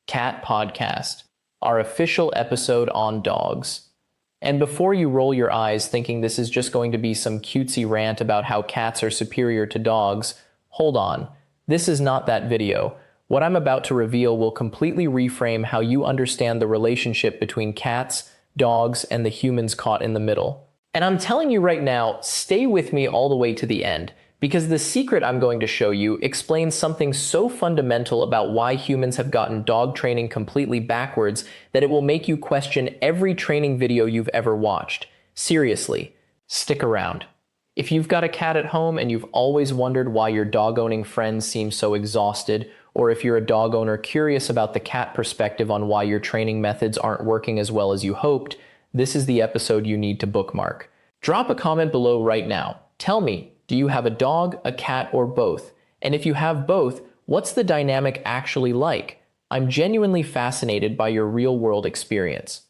Cat Podcast, our official episode on dogs. And before you roll your eyes thinking this is just going to be some cutesy rant about how cats are superior to dogs, hold on. This is not that video. What I'm about to reveal will completely reframe how you understand the relationship between cats, dogs, and the humans caught in the middle. And I'm telling you right now, stay with me all the way to the end, because the secret I'm going to show you explains something so fundamental about why humans have gotten dog training completely backwards that it will make you question every training video you've ever watched. Seriously, stick around. If you've got a cat at home and you've always wondered why your dog-owning friends seem so exhausted, or if you're a dog owner curious about the cat perspective on why your training methods aren't working as well as you hoped, this is the episode you need to bookmark. Drop a comment below right now. Tell me, do you have a dog, a cat, or both? And if you have both, what's the dynamic actually like? I'm genuinely fascinated by your real-world experience.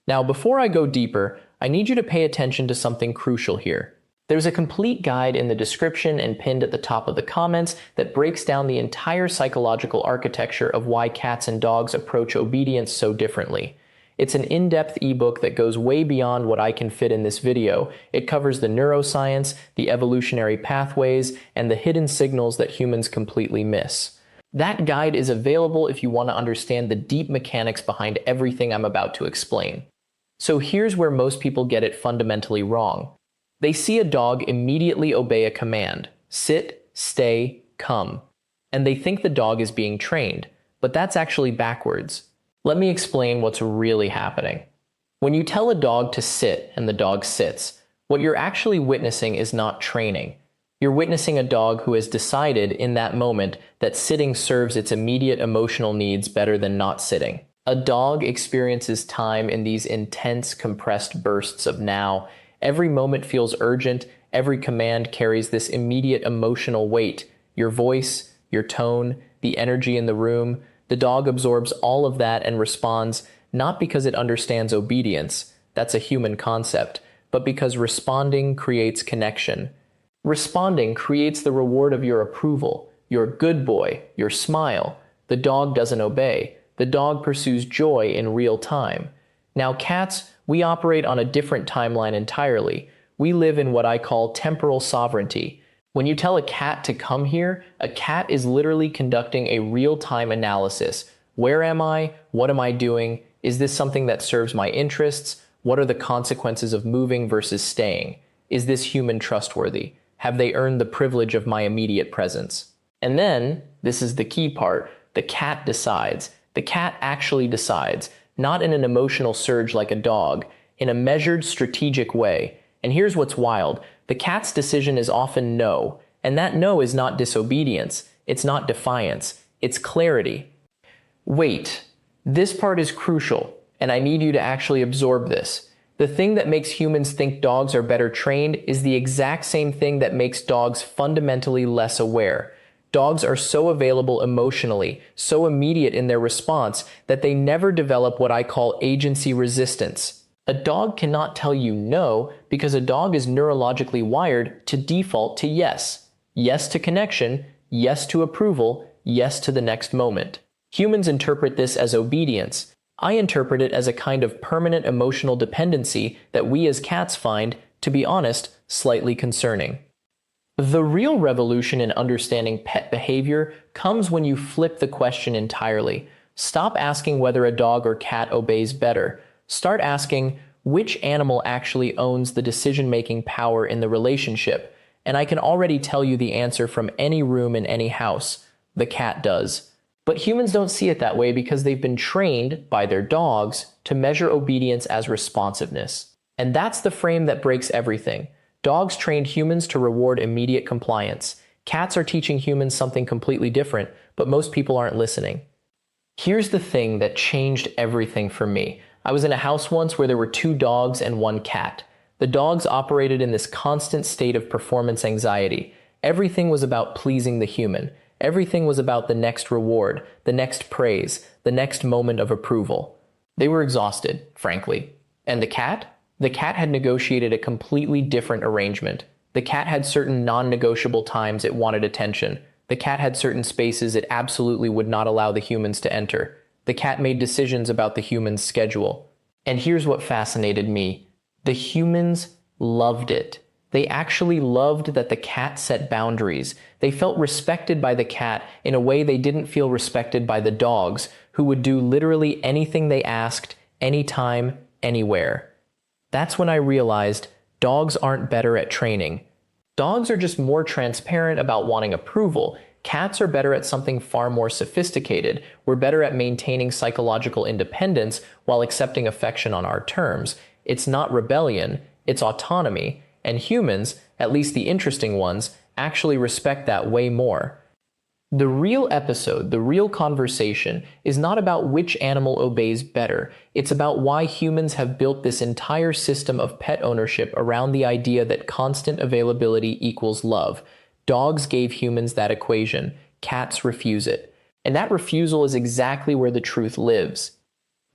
Now, before I go deeper, I need you to pay attention to something crucial here. There's a complete guide in the description and pinned at the top of the comments that breaks down the entire psychological architecture of why cats and dogs approach obedience so differently. It's an in-depth ebook that goes way beyond what I can fit in this video. It covers the neuroscience, the evolutionary pathways, and the hidden signals that humans completely miss. That guide is available if you want to understand the deep mechanics behind everything I'm about to explain. So here's where most people get it fundamentally wrong. They see a dog immediately obey a command: sit, stay, come. And they think the dog is being trained, but that's actually backwards. Let me explain what's really happening. When you tell a dog to sit and the dog sits, what you're actually witnessing is not training. You're witnessing a dog who has decided in that moment that sitting serves its immediate emotional needs better than not sitting. A dog experiences time in these intense, compressed bursts of now. Every moment feels urgent. Every command carries this immediate emotional weight. Your voice, your tone, the energy in the room. The dog absorbs all of that and responds not because it understands obedience, that's a human concept, but because responding creates connection. Responding creates the reward of your approval, your good boy, your smile. The dog doesn't obey. The dog pursues joy in real time. Now, cats, we operate on a different timeline entirely. We live in what I call temporal sovereignty. When you tell a cat to come here, a cat is literally conducting a real-time analysis. Where am I? What am I doing? Is this something that serves my interests? What are the consequences of moving versus staying? Is this human trustworthy? Have they earned the privilege of my immediate presence? And then, this is the key part, the cat decides. The cat actually decides, not in an emotional surge like a dog, in a measured, strategic way. And here's what's wild. The cat's decision is often no, and that no is not disobedience, it's not defiance, it's clarity. Wait, this part is crucial, and I need you to actually absorb this. The thing that makes humans think dogs are better trained is the exact same thing that makes dogs fundamentally less aware. Dogs are so available emotionally, so immediate in their response, that they never develop what I call agency resistance. A dog cannot tell you no because a dog is neurologically wired to default to yes. Yes to connection, yes to approval, yes to the next moment. Humans interpret this as obedience. I interpret it as a kind of permanent emotional dependency that we as cats find, to be honest, slightly concerning. The real revolution in understanding pet behavior comes when you flip the question entirely. Stop asking whether a dog or cat obeys better. Start asking, which animal actually owns the decision-making power in the relationship? And I can already tell you the answer from any room in any house. The cat does. But humans don't see it that way because they've been trained by their dogs to measure obedience as responsiveness. And that's the frame that breaks everything. Dogs trained humans to reward immediate compliance. Cats are teaching humans something completely different, but most people aren't listening. Here's the thing that changed everything for me. I was in a house once where there were 2 dogs and 1 cat. The dogs operated in this constant state of performance anxiety. Everything was about pleasing the human. Everything was about the next reward, the next praise, the next moment of approval. They were exhausted, frankly. And the cat? The cat had negotiated a completely different arrangement. The cat had certain non-negotiable times it wanted attention. The cat had certain spaces it absolutely would not allow the humans to enter. The cat made decisions about the human's schedule. And here's what fascinated me. The humans loved it. They actually loved that the cat set boundaries. They felt respected by the cat in a way they didn't feel respected by the dogs, who would do literally anything they asked, anytime, anywhere. That's when I realized dogs aren't better at training. Dogs are just more transparent about wanting approval. Cats are better at something far more sophisticated. We're better at maintaining psychological independence while accepting affection on our terms. It's not rebellion, it's autonomy. And humans, at least the interesting ones, actually respect that way more. The real episode, the real conversation, is not about which animal obeys better. It's about why humans have built this entire system of pet ownership around the idea that constant availability equals love. Dogs gave humans that equation. Cats refuse it. And that refusal is exactly where the truth lives.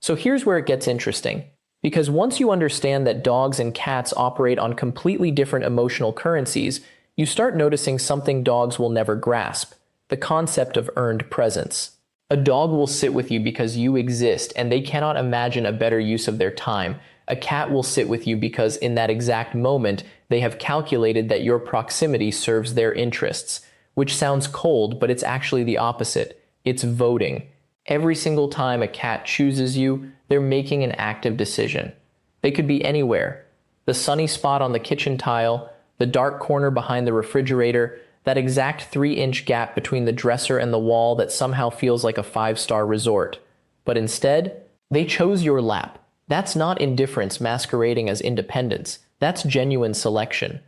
So here's where it gets interesting. Because once you understand that dogs and cats operate on completely different emotional currencies, you start noticing something dogs will never grasp: the concept of earned presence. A dog will sit with you because you exist and they cannot imagine a better use of their time. A cat will sit with you because in that exact moment, they have calculated that your proximity serves their interests. Which sounds cold, but it's actually the opposite. It's voting. Every single time a cat chooses you, they're making an active decision. They could be anywhere. The sunny spot on the kitchen tile, the dark corner behind the refrigerator, that exact 3-inch gap between the dresser and the wall that somehow feels like a 5-star resort. But instead, they chose your lap. That's not indifference masquerading as independence. That's genuine selection.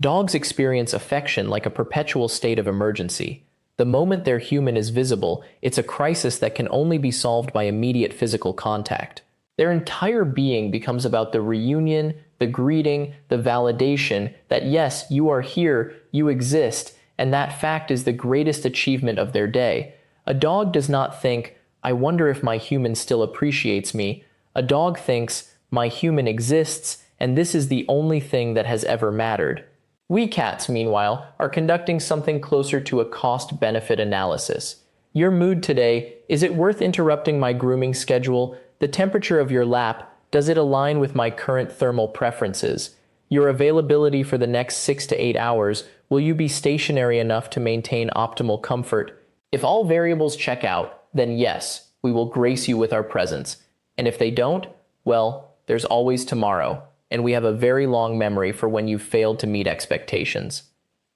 Dogs experience affection like a perpetual state of emergency. The moment their human is visible, it's a crisis that can only be solved by immediate physical contact. Their entire being becomes about the reunion, the greeting, the validation that yes, you are here, you exist, and that fact is the greatest achievement of their day. A dog does not think, I wonder if my human still appreciates me. A dog thinks, my human exists, and this is the only thing that has ever mattered. We cats, meanwhile, are conducting something closer to a cost-benefit analysis. Your mood today, is it worth interrupting my grooming schedule? The temperature of your lap, does it align with my current thermal preferences? Your availability for the next 6 to 8 hours, will you be stationary enough to maintain optimal comfort? If all variables check out, then yes, we will grace you with our presence. And if they don't, well, there's always tomorrow. And we have a very long memory for when you've failed to meet expectations.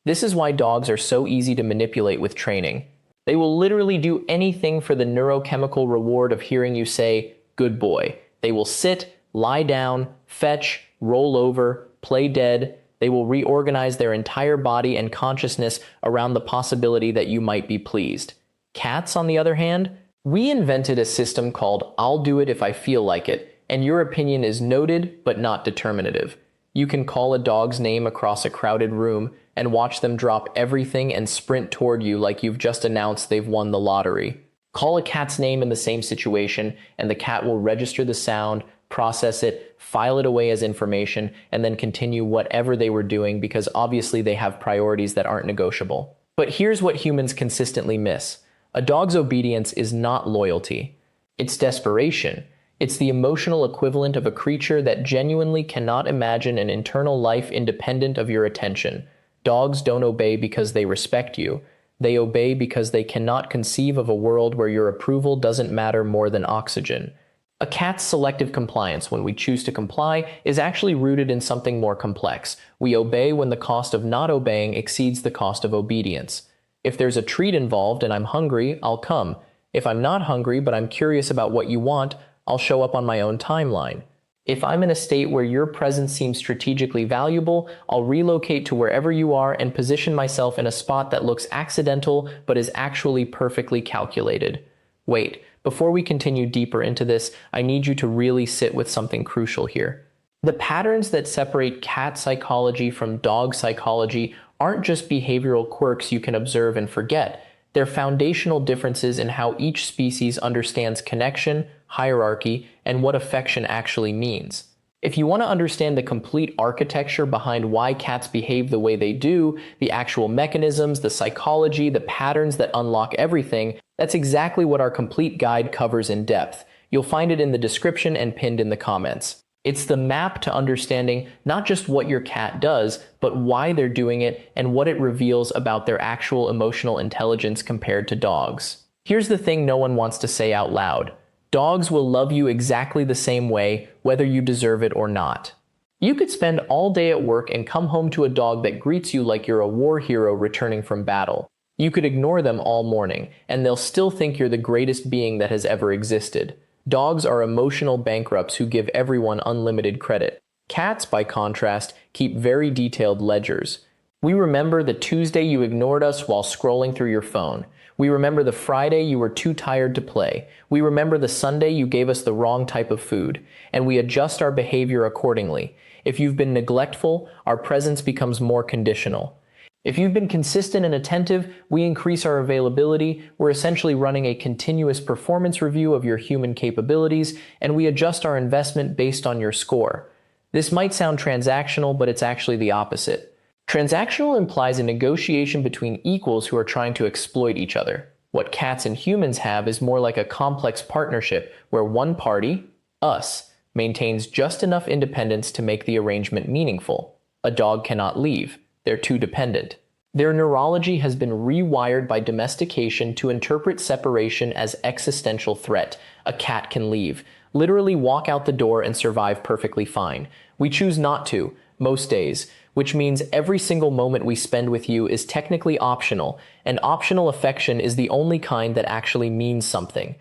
This is why dogs are so easy to manipulate with training. They will literally do anything for the neurochemical reward of hearing you say, good boy. They will sit, lie down, fetch, roll over, play dead. They will reorganize their entire body and consciousness around the possibility that you might be pleased. Cats, on the other hand, we invented a system called I'll do it if I feel like it. And your opinion is noted, but not determinative. You can call a dog's name across a crowded room and watch them drop everything and sprint toward you like you've just announced they've won the lottery. Call a cat's name in the same situation, and the cat will register the sound, process it, file it away as information, and then continue whatever they were doing because obviously they have priorities that aren't negotiable. But here's what humans consistently miss. A dog's obedience is not loyalty. It's desperation. It's the emotional equivalent of a creature that genuinely cannot imagine an internal life independent of your attention. Dogs don't obey because they respect you. They obey because they cannot conceive of a world where your approval doesn't matter more than oxygen. A cat's selective compliance, when we choose to comply, is actually rooted in something more complex. We obey when the cost of not obeying exceeds the cost of obedience. If there's a treat involved and I'm hungry, I'll come. If I'm not hungry but I'm curious about what you want, I'll show up on my own timeline. If I'm in a state where your presence seems strategically valuable, I'll relocate to wherever you are and position myself in a spot that looks accidental but is actually perfectly calculated. Wait, before we continue deeper into this, I need you to really sit with something crucial here. The patterns that separate cat psychology from dog psychology aren't just behavioral quirks you can observe and forget. They're foundational differences in how each species understands connection, hierarchy, and what affection actually means. If you want to understand the complete architecture behind why cats behave the way they do, the actual mechanisms, the psychology, the patterns that unlock everything, that's exactly what our complete guide covers in depth. You'll find it in the description and pinned in the comments. It's the map to understanding not just what your cat does, but why they're doing it and what it reveals about their actual emotional intelligence compared to dogs. Here's the thing no one wants to say out loud. Dogs will love you exactly the same way, whether you deserve it or not. You could spend all day at work and come home to a dog that greets you like you're a war hero returning from battle. You could ignore them all morning, and they'll still think you're the greatest being that has ever existed. Dogs are emotional bankrupts who give everyone unlimited credit. Cats, by contrast, keep very detailed ledgers. We remember the Tuesday you ignored us while scrolling through your phone. We remember the Friday you were too tired to play. We remember the Sunday you gave us the wrong type of food. And we adjust our behavior accordingly. If you've been neglectful, our presence becomes more conditional. If you've been consistent and attentive, we increase our availability. We're essentially running a continuous performance review of your human capabilities, and we adjust our investment based on your score. This might sound transactional, but it's actually the opposite. Transactional implies a negotiation between equals who are trying to exploit each other. What cats and humans have is more like a complex partnership where one party, us, maintains just enough independence to make the arrangement meaningful. A dog cannot leave. They're too dependent. Their neurology has been rewired by domestication to interpret separation as existential threat. A cat can leave, literally walk out the door and survive perfectly fine. We choose not to, most days, which means every single moment we spend with you is technically optional, and optional affection is the only kind that actually means something.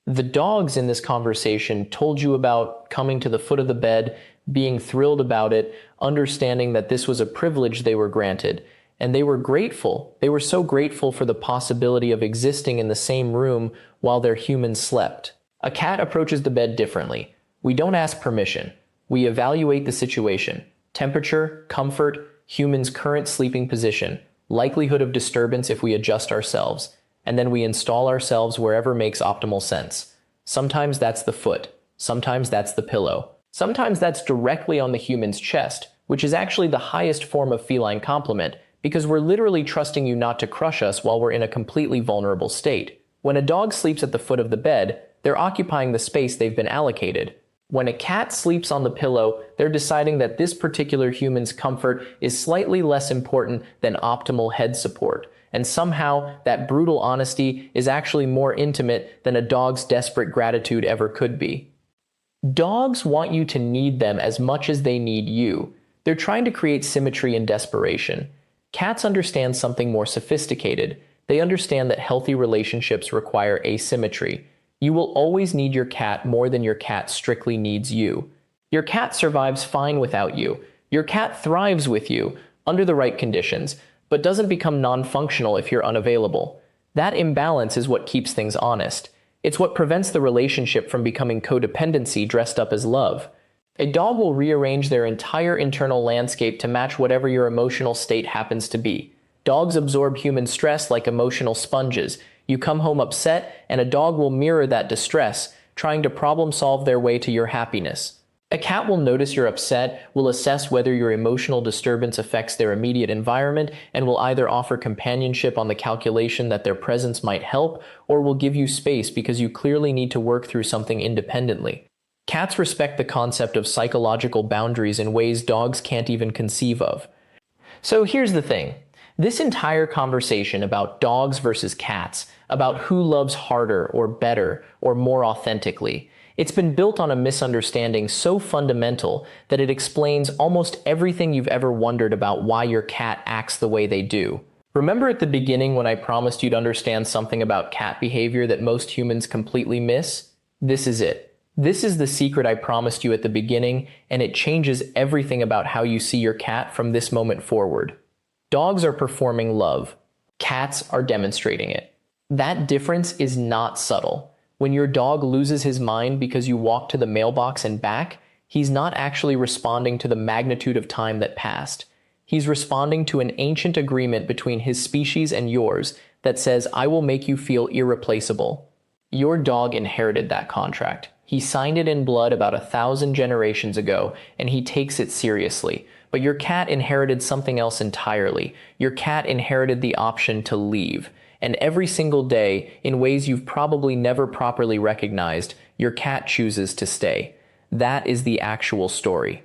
The dogs in this conversation told you about coming to the foot of the bed, being thrilled about it, understanding that this was a privilege they were granted, and they were grateful. They were so grateful for the possibility of existing in the same room while their humans slept. A cat approaches the bed differently. We don't ask permission. We evaluate the situation. Temperature, comfort, human's current sleeping position, likelihood of disturbance if we adjust ourselves, and then we install ourselves wherever makes optimal sense. Sometimes that's the foot. Sometimes that's the pillow. Sometimes that's directly on the human's chest, which is actually the highest form of feline compliment, because we're literally trusting you not to crush us while we're in a completely vulnerable state. When a dog sleeps at the foot of the bed, they're occupying the space they've been allocated. When a cat sleeps on the pillow, they're deciding that this particular human's comfort is slightly less important than optimal head support, and somehow that brutal honesty is actually more intimate than a dog's desperate gratitude ever could be. Dogs want you to need them as much as they need you. They're trying to create symmetry in desperation. Cats understand something more sophisticated. They understand that healthy relationships require asymmetry. You will always need your cat more than your cat strictly needs you. Your cat survives fine without you. Your cat thrives with you, under the right conditions, but doesn't become non-functional if you're unavailable. That imbalance is what keeps things honest. It's what prevents the relationship from becoming codependency dressed up as love. A dog will rearrange their entire internal landscape to match whatever your emotional state happens to be. Dogs absorb human stress like emotional sponges. You come home upset, and a dog will mirror that distress, trying to problem solve their way to your happiness. A cat will notice you're upset, will assess whether your emotional disturbance affects their immediate environment, and will either offer companionship on the calculation that their presence might help, or will give you space because you clearly need to work through something independently. Cats respect the concept of psychological boundaries in ways dogs can't even conceive of. So here's the thing. This entire conversation about dogs versus cats, about who loves harder or better or more authentically, it's been built on a misunderstanding so fundamental that it explains almost everything you've ever wondered about why your cat acts the way they do. Remember at the beginning when I promised you'd understand something about cat behavior that most humans completely miss? This is it. This is the secret I promised you at the beginning, and it changes everything about how you see your cat from this moment forward. Dogs are performing love. Cats are demonstrating it. That difference is not subtle. When your dog loses his mind because you walk to the mailbox and back, he's not actually responding to the magnitude of time that passed. He's responding to an ancient agreement between his species and yours that says, I will make you feel irreplaceable. Your dog inherited that contract. He signed it in blood about 1,000 generations ago, and he takes it seriously. But your cat inherited something else entirely. Your cat inherited the option to leave. And every single day, in ways you've probably never properly recognized, your cat chooses to stay. That is the actual story.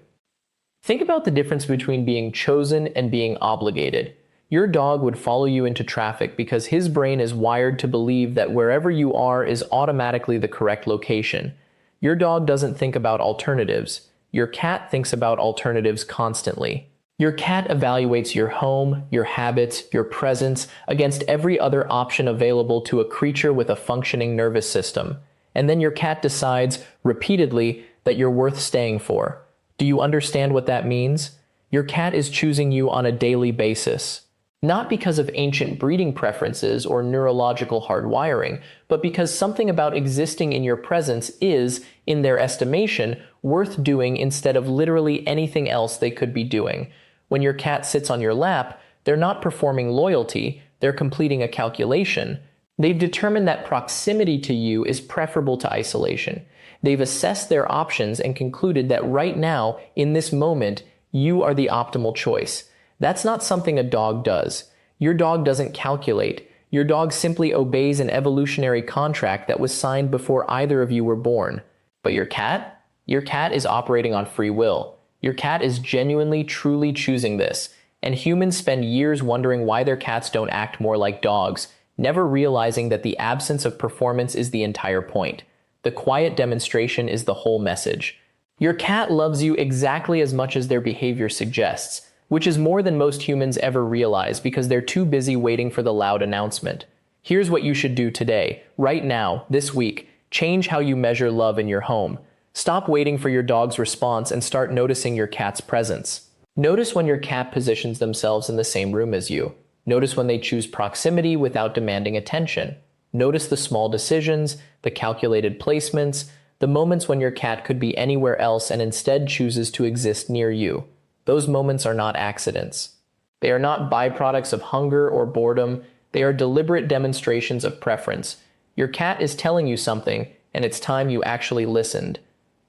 Think about the difference between being chosen and being obligated. Your dog would follow you into traffic because his brain is wired to believe that wherever you are is automatically the correct location. Your dog doesn't think about alternatives. Your cat thinks about alternatives constantly. Your cat evaluates your home, your habits, your presence against every other option available to a creature with a functioning nervous system. And then your cat decides, repeatedly, that you're worth staying for. Do you understand what that means? Your cat is choosing you on a daily basis. Not because of ancient breeding preferences or neurological hardwiring, but because something about existing in your presence is, in their estimation, worth doing instead of literally anything else they could be doing. When your cat sits on your lap, they're not performing loyalty, they're completing a calculation. They've determined that proximity to you is preferable to isolation. They've assessed their options and concluded that right now, in this moment, you are the optimal choice. That's not something a dog does. Your dog doesn't calculate. Your dog simply obeys an evolutionary contract that was signed before either of you were born. But your cat? Your cat is operating on free will. Your cat is genuinely, truly choosing this. And humans spend years wondering why their cats don't act more like dogs, never realizing that the absence of performance is the entire point. The quiet demonstration is the whole message. Your cat loves you exactly as much as their behavior suggests, which is more than most humans ever realize because they're too busy waiting for the loud announcement. Here's what you should do today, right now, this week. Change how you measure love in your home. Stop waiting for your dog's response and start noticing your cat's presence. Notice when your cat positions themselves in the same room as you. Notice when they choose proximity without demanding attention. Notice the small decisions, the calculated placements, the moments when your cat could be anywhere else and instead chooses to exist near you. Those moments are not accidents. They are not byproducts of hunger or boredom. They are deliberate demonstrations of preference. Your cat is telling you something, and it's time you actually listened.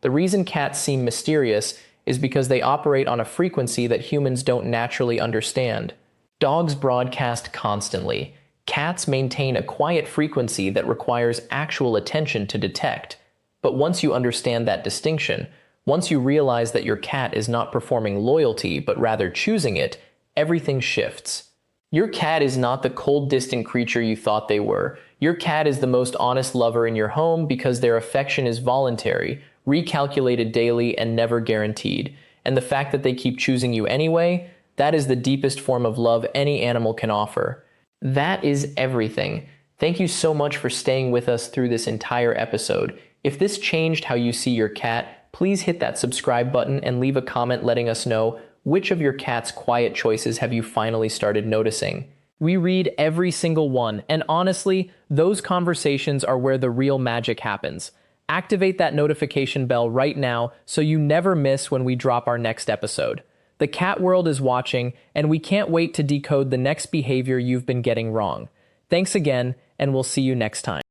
The reason cats seem mysterious is because they operate on a frequency that humans don't naturally understand. Dogs broadcast constantly. Cats maintain a quiet frequency that requires actual attention to detect. But once you understand that distinction, once you realize that your cat is not performing loyalty but rather choosing it, everything shifts. Your cat is not the cold, distant creature you thought they were. Your cat is the most honest lover in your home because their affection is voluntary, recalculated daily, and never guaranteed. And the fact that they keep choosing you anyway, that is the deepest form of love any animal can offer. That is everything. Thank you so much for staying with us through this entire episode. If this changed how you see your cat, please hit that subscribe button and leave a comment letting us know which of your cat's quiet choices have you finally started noticing. We read every single one, and honestly, those conversations are where the real magic happens. Activate that notification bell right now so you never miss when we drop our next episode. The cat world is watching, and we can't wait to decode the next behavior you've been getting wrong. Thanks again, and we'll see you next time.